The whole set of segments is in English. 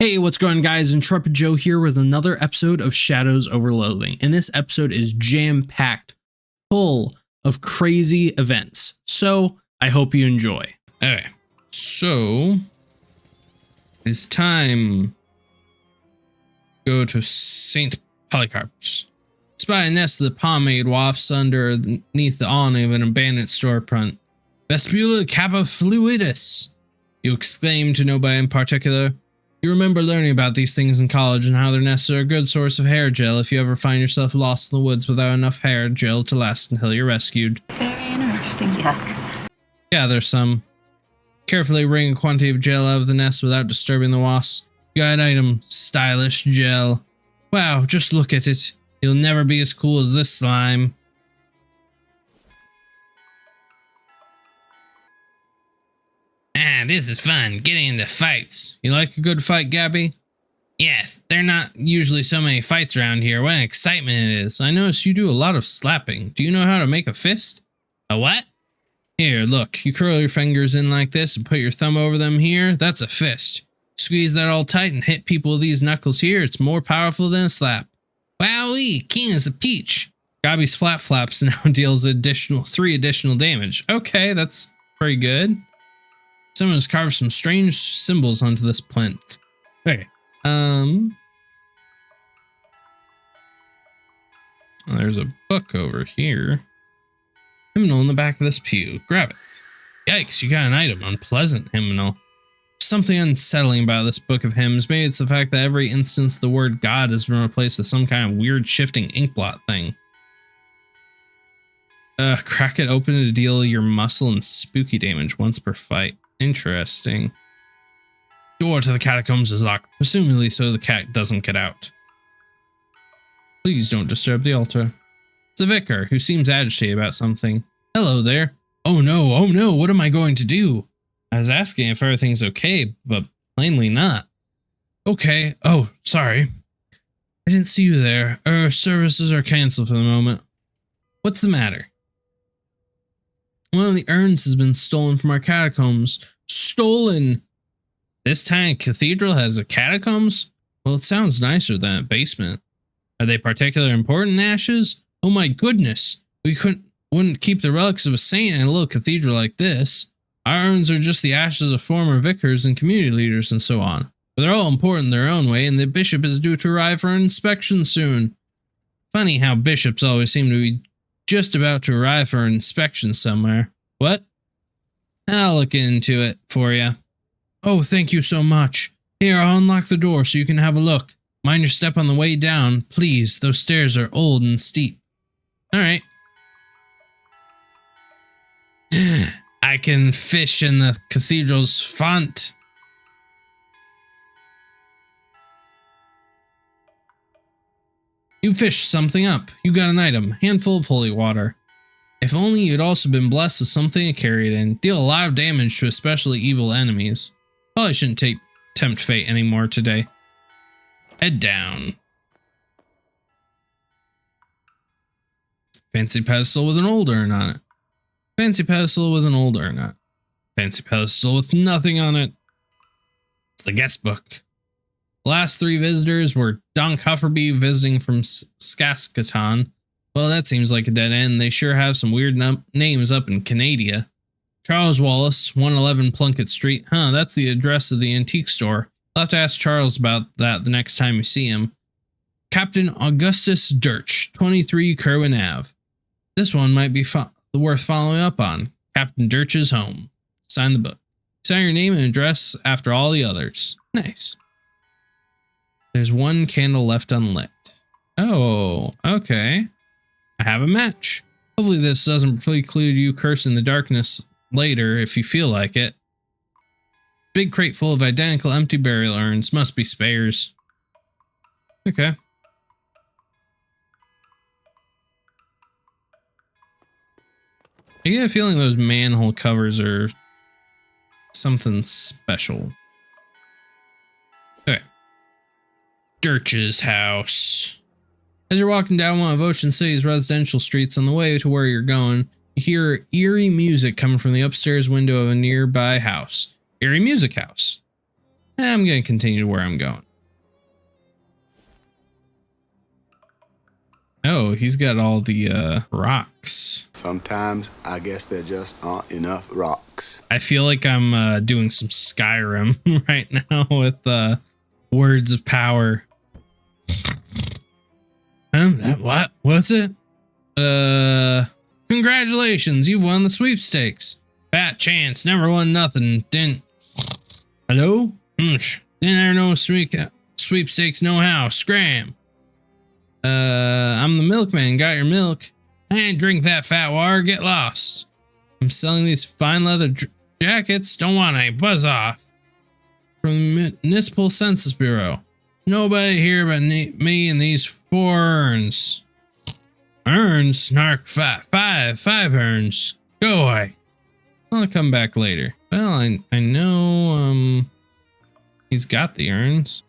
Hey, what's going on, guys? IntrepidJoe here with another episode of Shadows Over Loathing. And this episode is jam-packed, full of crazy events. So, I hope you enjoy. Okay, so it's time to go to St. Polycarp's. Spy a nest of the pomade wafts underneath the awning of an abandoned storefront. Vespula Kappa Fluidus, you exclaim to nobody in particular. You remember learning about these things in college and how their nests are a good source of hair gel if you ever find yourself lost in the woods without enough hair gel to last until you're rescued. Very interesting, yuck. Gather some. Carefully wring a quantity of gel out of the nest without disturbing the wasps. Guide item, stylish gel. Wow, just look at it. You'll never be as cool as this slime. This is fun, getting into fights. You like a good fight, Gabby? Yes, there are not usually so many fights around here. What an excitement it is. I notice you do a lot of slapping. Do you know how to make a fist? A what? Here, look. You curl your fingers in like this and put your thumb over them here. That's a fist. Squeeze that all tight and hit people with these knuckles here. It's more powerful than a slap. Wowee, keen as a peach. Gabby's flap flaps now deals 3 additional damage. Okay, that's pretty good. Someone's carved some strange symbols onto this plinth. Okay. There's a book over here. Hymnal in the back of this pew. Grab it. Yikes, you got an item. Unpleasant hymnal. Something unsettling about this book of hymns. Maybe it's the fact that every instance the word God has been replaced with some kind of weird shifting inkblot thing. Crack it open to deal your muscle and spooky damage once per fight. Interesting. Door to the catacombs is locked, presumably so the cat doesn't get out. Please don't disturb the altar. It's a vicar who seems agitated about something. Hello there. Oh no, what am I going to do? I was asking if everything's okay, but plainly not. Okay, oh, sorry. I didn't see you there. Our services are canceled for the moment. What's the matter? One of the urns has been stolen from our catacombs. Stolen! This tiny cathedral has a catacombs? Well, it sounds nicer than a basement. Are they particularly important ashes? Oh my goodness! We wouldn't keep the relics of a saint in a little cathedral like this. Our urns are just the ashes of former vicars and community leaders and so on. But they're all important in their own way, and the bishop is due to arrive for an inspection soon. Funny how bishops always seem to be just about to arrive for an inspection somewhere. What? I'll look into it for you. Oh, thank you so much. Here, I'll unlock the door so you can have a look. Mind your step on the way down, please. Those stairs are old and steep. Alright. I can fish in the cathedral's font. You fished something up. You got an item. Handful of holy water. If only you'd also been blessed with something to carry it in. Deal a lot of damage to especially evil enemies. Probably shouldn't tempt fate anymore today. Head down. Fancy pedestal with an old urn on it. Fancy pedestal with an old urn on it. Fancy pedestal with nothing on it. It's the guest book. Last 3 visitors were Don Cufferby visiting from Saskatoon. Well, that seems like a dead end. They sure have some weird names up in Canada. Charles Wallace, 111 Plunkett Street. Huh, that's the address of the antique store. I'll have to ask Charles about that the next time you see him. Captain Augustus Dirch, 23 Kerwin Ave. This one might be worth following up on. Captain Dirch's home. Sign the book. Sign your name and address after all the others. Nice. There's 1 candle left unlit. Oh, okay. I have a match. Hopefully this doesn't preclude you cursing the darkness later if you feel like it. Big crate full of identical empty burial urns. Must be spares. Okay. I get a feeling those manhole covers are something special. Okay. Dirch's house. As you're walking down one of Ocean City's residential streets on the way to where you're going, you hear eerie music coming from the upstairs window of a nearby house. Eerie Music House. I'm going to continue where I'm going. Oh, he's got all the rocks. Sometimes I guess there just aren't enough rocks. I feel like I'm doing some Skyrim right now with words of power. What? What's it? Congratulations, you've won the sweepstakes. Fat chance, never won nothing. Didn't. Hello? Didn't ever know sweepstakes know how. Scram. I'm the milkman. Got your milk? I ain't drink that fat water. Get lost. I'm selling these fine leather jackets. Don't want any. Buzz off. From the Municipal Census Bureau. Nobody here but me and these 4 urns. Urns? Snark. Five urns. Go away. I'll come back later. Well, I know, he's got the urns.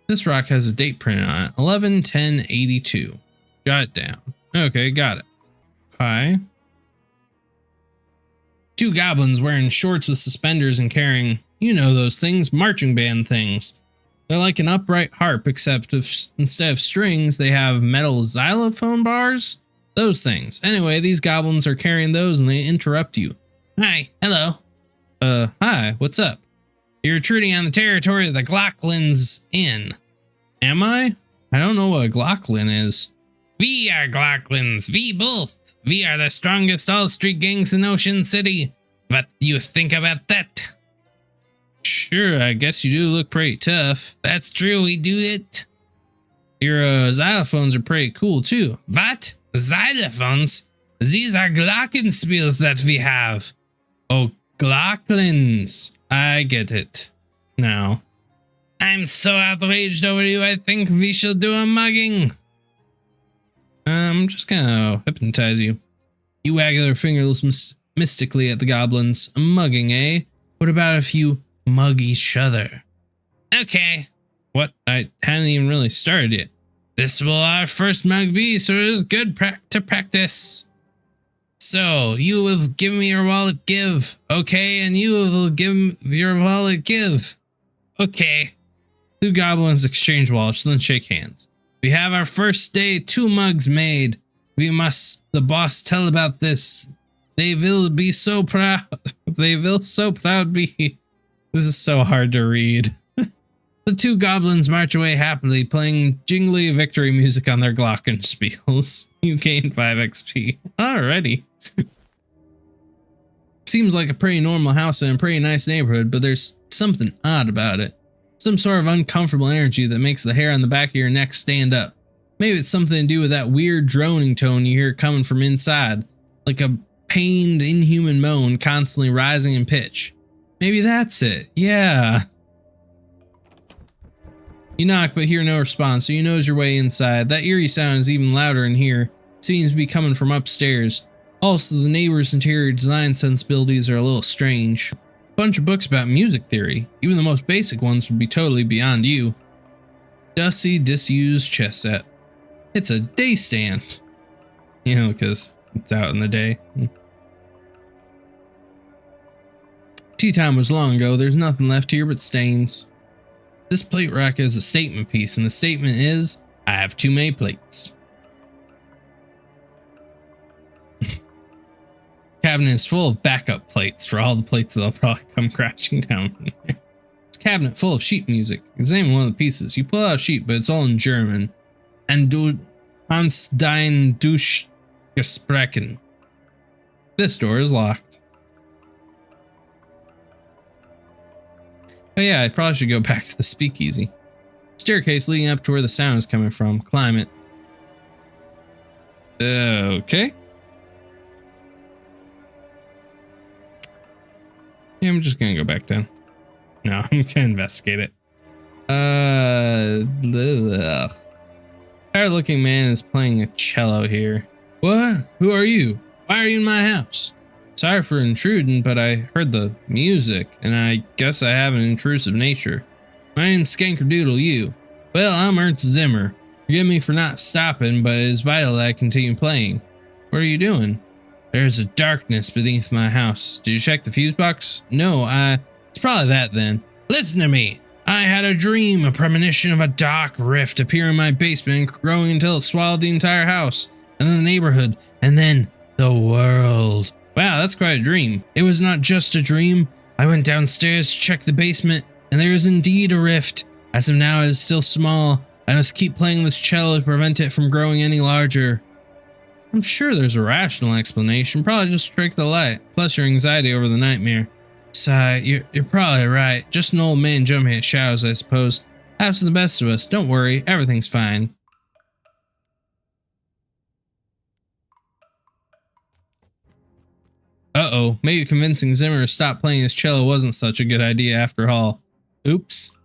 This rock has a date printed on it. 11/10/82. Jot it down. Okay, got it. Hi. 2 goblins wearing shorts with suspenders and carrying, you know those things, marching band things. They're like an upright harp, except instead of strings, they have metal xylophone bars. Those things. Anyway, these goblins are carrying those and they interrupt you. Hi. Hello. Hi. What's up? You're intruding on the territory of the Glocklands Inn. Am I? I don't know what a Glocklin is. We are Glocklands. We both. We are the strongest all-street gangs in Ocean City. What do you think about that? Sure, I guess you do look pretty tough. That's true, we do it. Your xylophones are pretty cool too. What? Xylophones? These are glockenspiels that we have. Oh, Glocklands. I get it now. I'm so outraged over you, I think we shall do a mugging. I'm just gonna hypnotize you. You wag your fingers mystically at the goblins. A mugging, eh? What about if you mug each other? Okay. What? I hadn't even really started yet. This will our first mug be, so it is good to practice. So, you will give me your wallet, give. Okay, and you will give your wallet, give. Okay. 2 goblins exchange wallets, then shake hands. We have our first day 2 mugs made. We must the boss tell about this. They will be so proud. They will so proud be. This is so hard to read. The 2 goblins march away happily, playing jingly victory music on their glockenspiels. You gain 5 XP. Alrighty. Seems like a pretty normal house in a pretty nice neighborhood, but there's something odd about it. Some sort of uncomfortable energy that makes the hair on the back of your neck stand up. Maybe it's something to do with that weird droning tone you hear coming from inside, like a pained, inhuman moan constantly rising in pitch. Maybe that's it. Yeah. You knock but hear no response, so you nose your way inside. That eerie sound is even louder in here. It seems to be coming from upstairs. Also, the neighbor's interior design sensibilities are a little strange. Bunch of books about music theory. Even the most basic ones would be totally beyond you. Dusty, disused chess set. It's a day stand. You know, because it's out in the day. Tea time was long ago. There's nothing left here but stains. This plate rack is a statement piece, and the statement is, I have too many plates. Cabinet is full of backup plates for all the plates that'll probably come crashing down in there. It's a cabinet full of sheet music. Examine one of the pieces. You pull out a sheet, but it's all in German. And du Hans dein Dusch gesprochen. This door is locked. Oh yeah, I probably should go back to the speakeasy. Staircase leading up to where the sound is coming from. Climb it. Okay. Yeah, I'm just gonna go back down. No, I'm gonna investigate it. Tired looking man is playing a cello here. What? Who are you? Why are you in my house? Sorry for intruding, but I heard the music, and I guess I have an intrusive nature. My name's Skankerdoodle you. Well, I'm Ernst Zimmer. Forgive me for not stopping, but it is vital that I continue playing. What are you doing? There's a darkness beneath my house. Did you check the fuse box? No, it's probably that then. Listen to me. I had a dream, a premonition of a dark rift appearing in my basement, growing until it swallowed the entire house, and then the neighborhood, and then the world. Wow, that's quite a dream. It was not just a dream. I went downstairs to check the basement, and there is indeed a rift. As of now, it is still small. I must keep playing this cello to prevent it from growing any larger. I'm sure there's a rational explanation, probably just strike the light, plus your anxiety over the nightmare. Sigh, you're probably right. Just an old man jumping at shadows, I suppose. Happens to the best of us. Don't worry, everything's fine. Uh-oh, maybe convincing Zimmer to stop playing his cello wasn't such a good idea after all. Oops.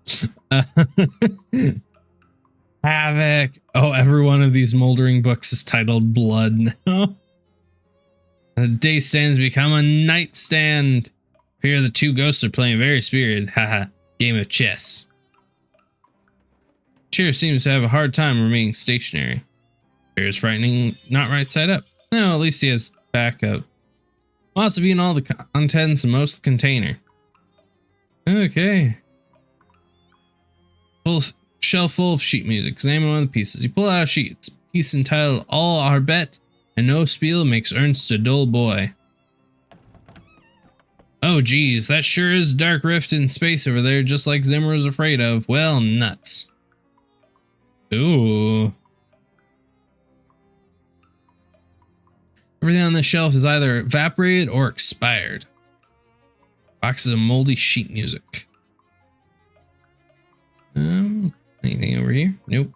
Havoc. Oh, every one of these moldering books is titled Blood now. The day stands become a nightstand. Here the two ghosts are playing very spirited, haha, game of chess. Chair seems to have a hard time remaining stationary. Chair is frightening, not right side up. No, at least he has backup. Must have eaten all the contents and most of the container. Okay. Full shelf full of sheet music. Examine one of the pieces. You pull out a sheet. It's a piece entitled All Our Bet and No Spiel Makes Ernst a Dull Boy. Oh geez, that sure is a dark rift in space over there, just like Zimmer was afraid of. Well, nuts. Ooh. Everything on this shelf is either evaporated or expired. Boxes of moldy sheet music. Anything over here? Nope.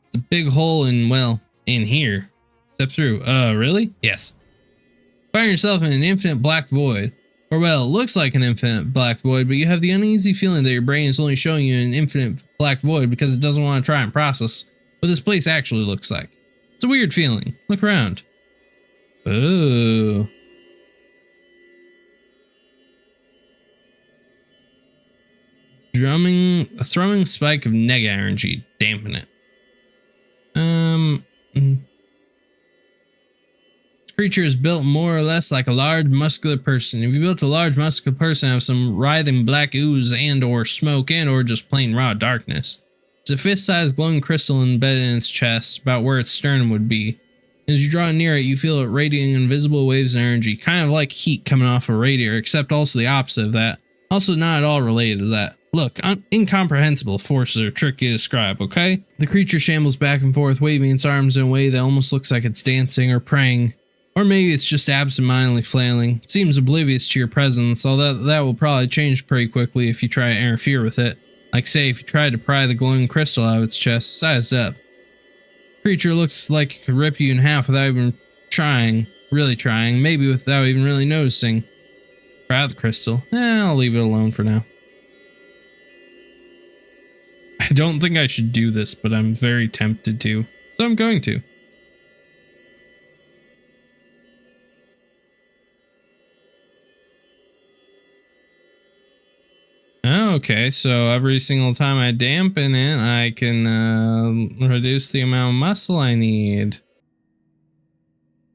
It's a big hole in, well, in here. Step through. Really? Yes. Find yourself in an infinite black void. Or well, it looks like an infinite black void, but you have the uneasy feeling that your brain is only showing you an infinite black void because it doesn't want to try and process what this place actually looks like. It's a weird feeling. Look around. Oh. A thrumming spike of neg energy. Dampen it. This creature is built more or less like a large muscular person. If you built a large muscular person out of some writhing black ooze and or smoke and or just plain raw darkness. It's a fist-sized glowing crystal embedded in its chest, about where its sternum would be. As you draw near it, you feel it radiating invisible waves of energy, kind of like heat coming off a radiator, except also the opposite of that. Also not at all related to that. Look, incomprehensible forces are tricky to describe, okay? The creature shambles back and forth, waving its arms in a way that almost looks like it's dancing or praying. Or maybe it's just absentmindedly flailing. It seems oblivious to your presence, although that will probably change pretty quickly if you try to interfere with it. Like say, if you tried to pry the glowing crystal out of its chest, sized up. The creature looks like it could rip you in half without even trying, really trying, maybe without even really noticing. Pry out the crystal. I'll leave it alone for now. I don't think I should do this, but I'm very tempted to, so I'm going to. Okay, so every single time I dampen it, I can reduce the amount of muscle I need.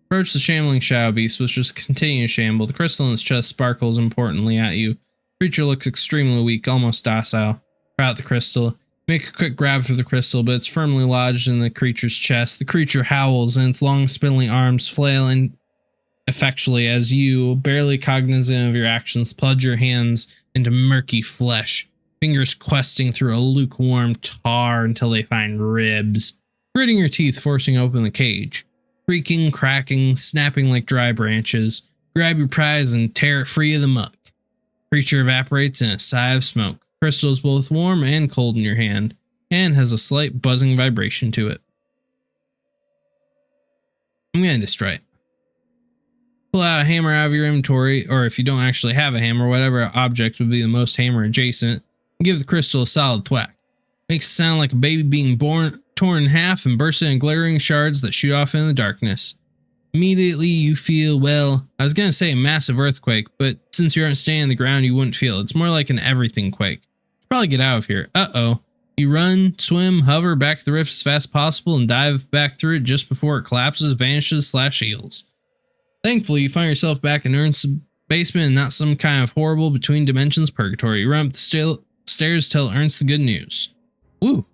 Approach the shambling shadow beast, which just continue to shamble. The crystal in its chest sparkles importantly at you. The creature looks extremely weak, almost docile. Pry out the crystal. Make a quick grab for the crystal, but it's firmly lodged in the creature's chest. The creature howls, and its long spindly arms flail ineffectually as you, barely cognizant of your actions, plunge your hands into murky flesh, fingers questing through a lukewarm tar until they find ribs, gritting your teeth, forcing open the cage. Creaking, cracking, snapping like dry branches, grab your prize and tear it free of the muck. Creature evaporates in a sigh of smoke. Crystal is both warm and cold in your hand, and has a slight buzzing vibration to it. I'm going to destroy it. Pull out a hammer out of your inventory, or if you don't actually have a hammer, whatever object would be the most hammer adjacent, and give the crystal a solid thwack. Makes it sound like a baby being torn in half and bursting in glittering shards that shoot off in the darkness. Immediately you feel, well, I was going to say a massive earthquake, but since you aren't standing on the ground, you wouldn't feel it. It's more like an everything quake. You should probably get out of here. Uh-oh. You run, swim, hover back to the rift as fast as possible, and dive back through it just before it collapses, vanishes, / heals. Thankfully, you find yourself back in Ernst's basement and not some kind of horrible between dimensions purgatory. You run up the stairs till Ernst the good news. Woo.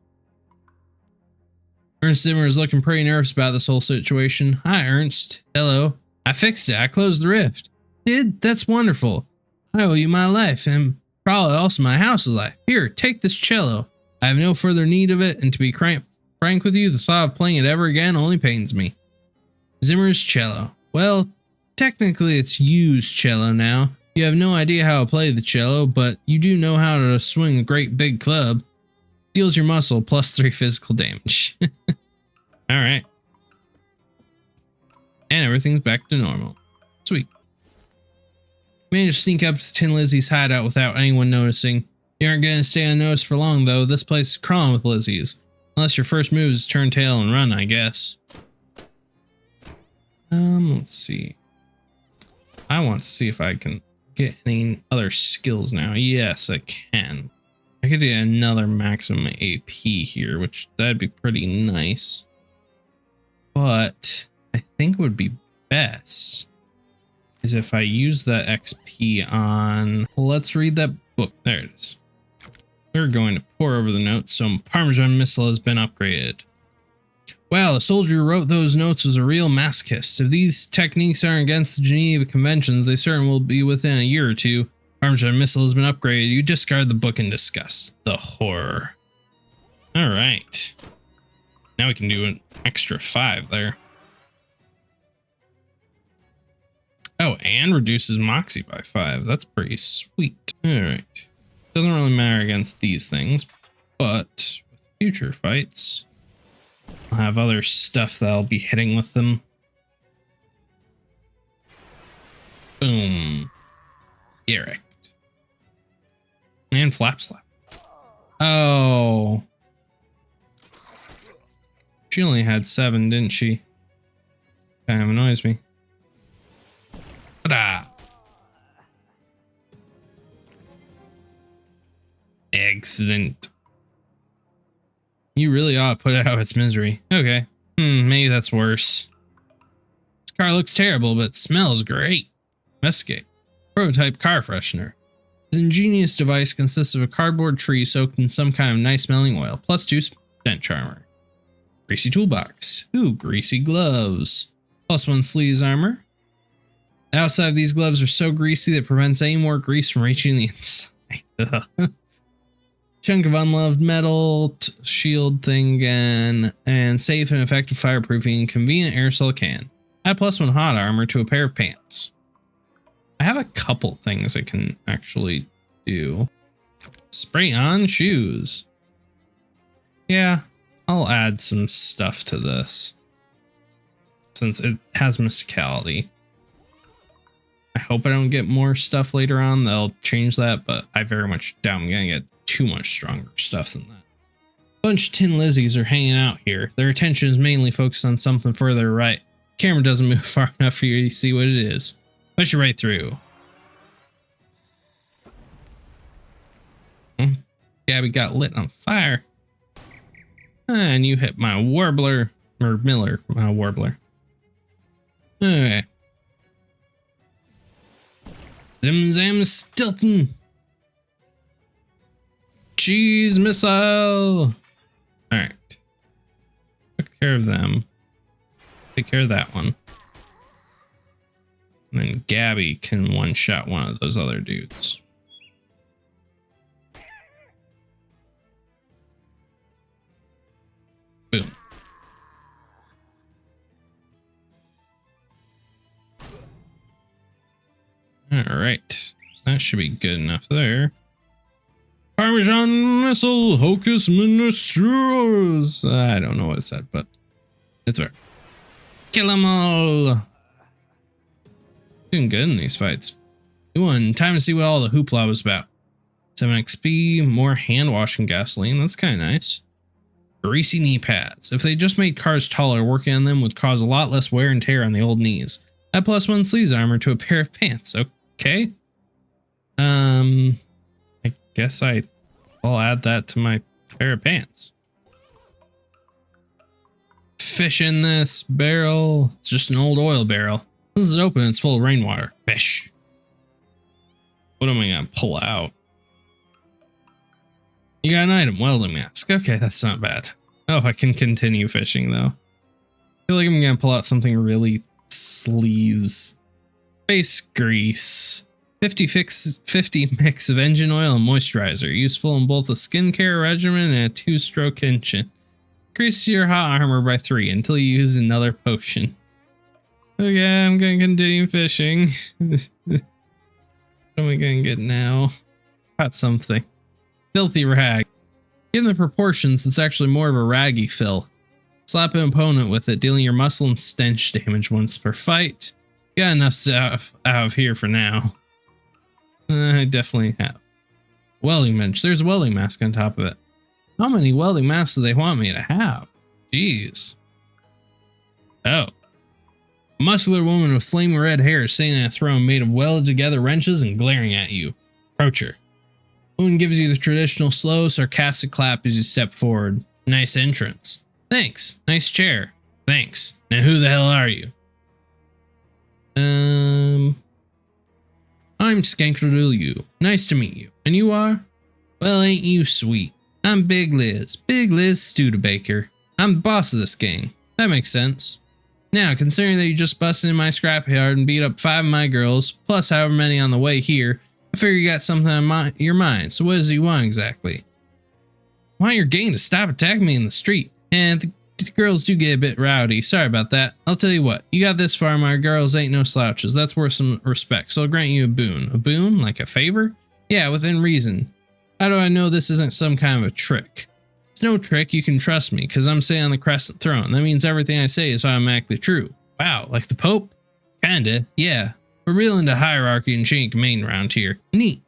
Ernst Zimmer is looking pretty nervous about this whole situation. Hi, Ernst. Hello. I fixed it. I closed the rift. Did? That's wonderful. I owe you my life and probably also my house's life. Here, take this cello. I have no further need of it, and to be frank with you, the thought of playing it ever again only pains me. Zimmer's cello. Well, technically it's used cello now. You have no idea how to play the cello, but you do know how to swing a great big club. Deals your muscle plus 3 physical damage. Alright. And everything's back to normal. Sweet. Managed to sneak up to Tin Lizzie's hideout without anyone noticing. You aren't going to stay unnoticed for long, though. This place is crawling with Lizzies. Unless your first move is turn tail and run, I guess. Let's see. I want to see if I can get any other skills now. Yes, I can. I could get another maximum AP here, which that'd be pretty nice. But I think would be best is if I use that XP on, let's read that book. There it is. We're going to pour over the notes. Some Parmesan missile has been upgraded. Wow, the soldier who wrote those notes was a real masochist. If these techniques aren't against the Geneva Conventions, they certainly will be within a year or two. Parmesan missile has been upgraded. You discard the book in disgust. The horror. All right. Now we can do an extra 5 there. Oh, and reduces Moxie by 5. That's pretty sweet. All right. Doesn't really matter against these things, but with future fights, I'll have other stuff that I'll be hitting with them. Boom. Direct. And Flap Slap. Oh. She only had 7, didn't she? Kind of annoys me. Ta-da! Excellent. You really ought to put it out of its misery. Okay. Maybe that's worse. This car looks terrible, but smells great. Investigate. Prototype car freshener. This ingenious device consists of a cardboard tree soaked in some kind of nice smelling oil, plus 2 scent charmer. Greasy toolbox. Ooh, greasy gloves. Plus 1 sleeves armor. The outside of these gloves are so greasy that it prevents any more grease from reaching the inside. Chunk of unloved metal, shield thing again, and safe and effective fireproofing, convenient aerosol can. Add plus 1 hot armor to a pair of pants. I have a couple things I can actually do. Spray on shoes. Yeah, I'll add some stuff to this since it has mysticality. I hope I don't get more stuff later on. They'll change that, but I very much doubt I'm gonna get too much stronger stuff than that. A bunch of Tin Lizzies are hanging out here. Their attention is mainly focused on something further right. The camera doesn't move far enough for you to see what it is. Push it right through. Gabby got lit on fire. And you hit my warbler, or Miller, my warbler. Okay. Zim Zam Stilton. Cheese missile. Alright. Took care of them. Take care of that one. And then Gabby can one-shot one of those other dudes. Boom. Alright. That should be good enough there. Parmesan missile, hocus ministros. I don't know what it said, but it's fair. Kill them all. Doing good in these fights. New one. Time to see what all the hoopla was about. 7 XP, more hand washing gasoline. That's kind of nice. Greasy knee pads. If they just made cars taller, working on them would cause a lot less wear and tear on the old knees. Add plus 1 sleeves armor to a pair of pants. Okay. I guess I'll add that to my pair of pants. Fish in this barrel. It's just an old oil barrel. This is open. It's full of rainwater. Fish. What am I gonna pull out? You got an item, welding mask. Okay, that's not bad. Oh, I can continue fishing though. I feel like I'm gonna pull out something really sleaze. Face grease. 50 mix of engine oil and moisturizer. Useful in both a skincare regimen and a 2-stroke engine. Increase your hot armor by 3 until you use another potion. Okay, I'm gonna continue fishing. What am I gonna get now? Got something. Filthy rag. Given the proportions, it's actually more of a raggy filth. Slap an opponent with it, dealing your muscle and stench damage once per fight. Got enough stuff out of here for now. I definitely have. Welding bench. There's a welding mask on top of it. How many welding masks do they want me to have? Jeez. Oh. A muscular woman with flaming red hair sitting on a throne made of welded together wrenches and glaring at you. Approach her. Woman gives you the traditional slow, sarcastic clap as you step forward. Nice entrance. Thanks. Nice chair. Thanks. Now who the hell are you? I'm Skankradulu. Nice to meet you. And you are? Well, ain't you sweet. I'm Big Liz. Big Liz Studebaker. I'm the boss of this gang. That makes sense. Now, considering that you just busted in my scrapyard and beat up 5 of my girls, plus however many on the way here, I figure you got something on your mind. So what does you want exactly? I want your gang to stop attacking me in the street. And the girls do get a bit rowdy. Sorry about that. I'll tell you what. You got this far, my girls ain't no slouches. That's worth some respect. So I'll grant you a boon. A boon? Like a favor? Yeah, within reason. How do I know this isn't some kind of a trick? It's no trick. You can trust me, because I'm sitting on the crescent throne. That means everything I say is automatically true. Wow, like the Pope? Kinda, yeah. We're real into hierarchy and chain of command around here. Neat.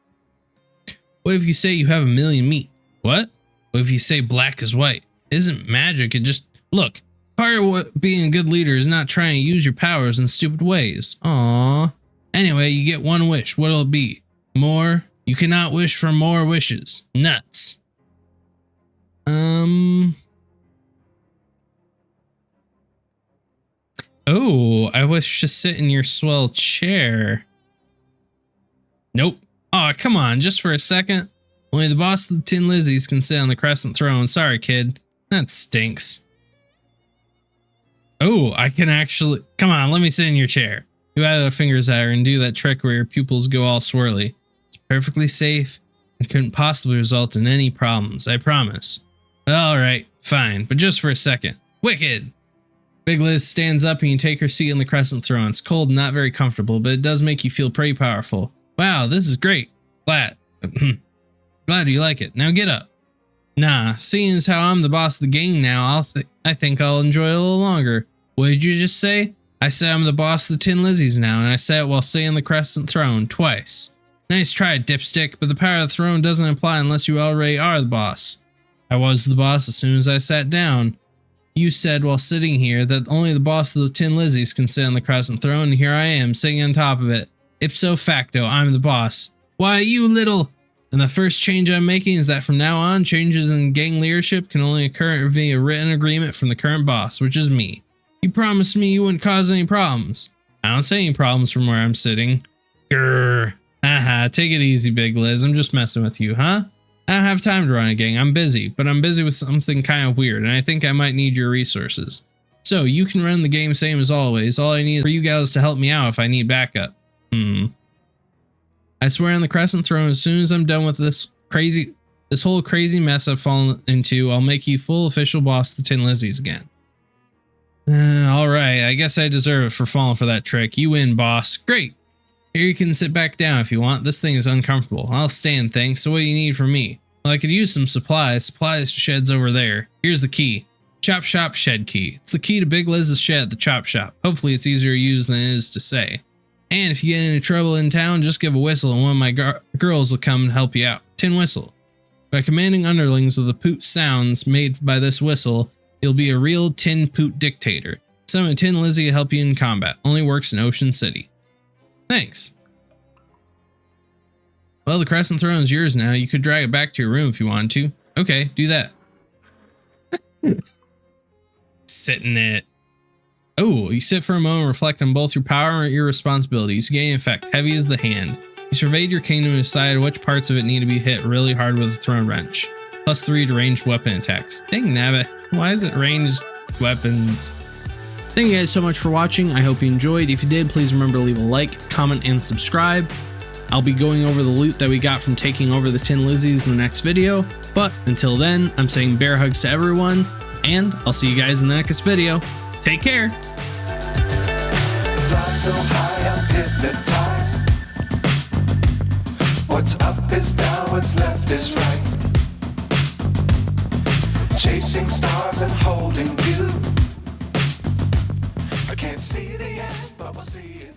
What if you say you have a million meat? What? What if you say black is white? It isn't magic, it just... Look, part of what being a good leader is not trying to use your powers in stupid ways. Aww. Anyway, you get one wish. What'll it be? More? You cannot wish for more wishes. Nuts. Oh, I wish to sit in your swell chair. Nope. Aw, come on, just for a second. Only the boss of the Tin Lizzies can sit on the crescent throne. Sorry, kid. That stinks. Oh, I can actually... Come on, let me sit in your chair. You add the fingers at her and do that trick where your pupils go all swirly. It's perfectly safe and couldn't possibly result in any problems, I promise. Alright, fine, but just for a second. Wicked! Big Liz stands up and you take her seat on the crescent throne. It's cold and not very comfortable, but it does make you feel pretty powerful. Wow, this is great. Glad. Glad you like it. Now get up. Nah, seeing as how I'm the boss of the gang now, I think I'll enjoy it a little longer. What did you just say? I said I'm the boss of the Tin Lizzies now, and I said it while sitting on the crescent throne twice. Nice try, dipstick, but the power of the throne doesn't apply unless you already are the boss. I was the boss as soon as I sat down. You said while sitting here that only the boss of the Tin Lizzies can sit on the crescent throne, and here I am, sitting on top of it. Ipso facto, I'm the boss. Why, you little... And the first change I'm making is that from now on, changes in gang leadership can only occur via written agreement from the current boss, which is me. You promised me you wouldn't cause any problems. I don't see any problems from where I'm sitting. Grrr. Haha, take it easy, Big Liz. I'm just messing with you, huh? I don't have time to run a gang. I'm busy, but I'm busy with something kind of weird, and I think I might need your resources. So, you can run the game same as always. All I need is for you guys to help me out if I need backup. I swear on the crescent throne, as soon as I'm done with this whole crazy mess I've fallen into, I'll make you full official boss of the Tin Lizzies again. Alright, I guess I deserve it for falling for that trick. You win, boss. Great! Here you can sit back down if you want. This thing is uncomfortable. I'll stand, thanks. So what do you need from me? Well, I could use some supplies. Supplies shed's over there. Here's the key. Chop shop shed key. It's the key to Big Liz's shed, the chop shop. Hopefully it's easier to use than it is to say. And if you get into trouble in town, just give a whistle and one of my girls will come and help you out. Tin whistle. By commanding underlings with the poot sounds made by this whistle, you'll be a real tin poot dictator. Summon Tin Lizzie to help you in combat. Only works in Ocean City. Thanks. Well, the Crescent Throne is yours now. You could drag it back to your room if you wanted to. Okay, do that. Sit in it. Oh, you sit for a moment, reflect on both your power and your responsibilities. Gain effect. Heavy as the hand. You surveyed your kingdom and decided which parts of it need to be hit really hard with a thrown wrench. +3 to ranged weapon attacks. Dang nabbit, why is it ranged weapons? Thank you guys so much for watching. I hope you enjoyed. If you did, please remember to leave a like, comment, and subscribe. I'll be going over the loot that we got from taking over the Tin Lizzies in the next video. But until then, I'm saying bear hugs to everyone, and I'll see you guys in the next video. Take care. Fly so high, I'm hypnotized. What's up is down, what's left is right. Chasing stars and holding you. I can't see the end, but we'll see it.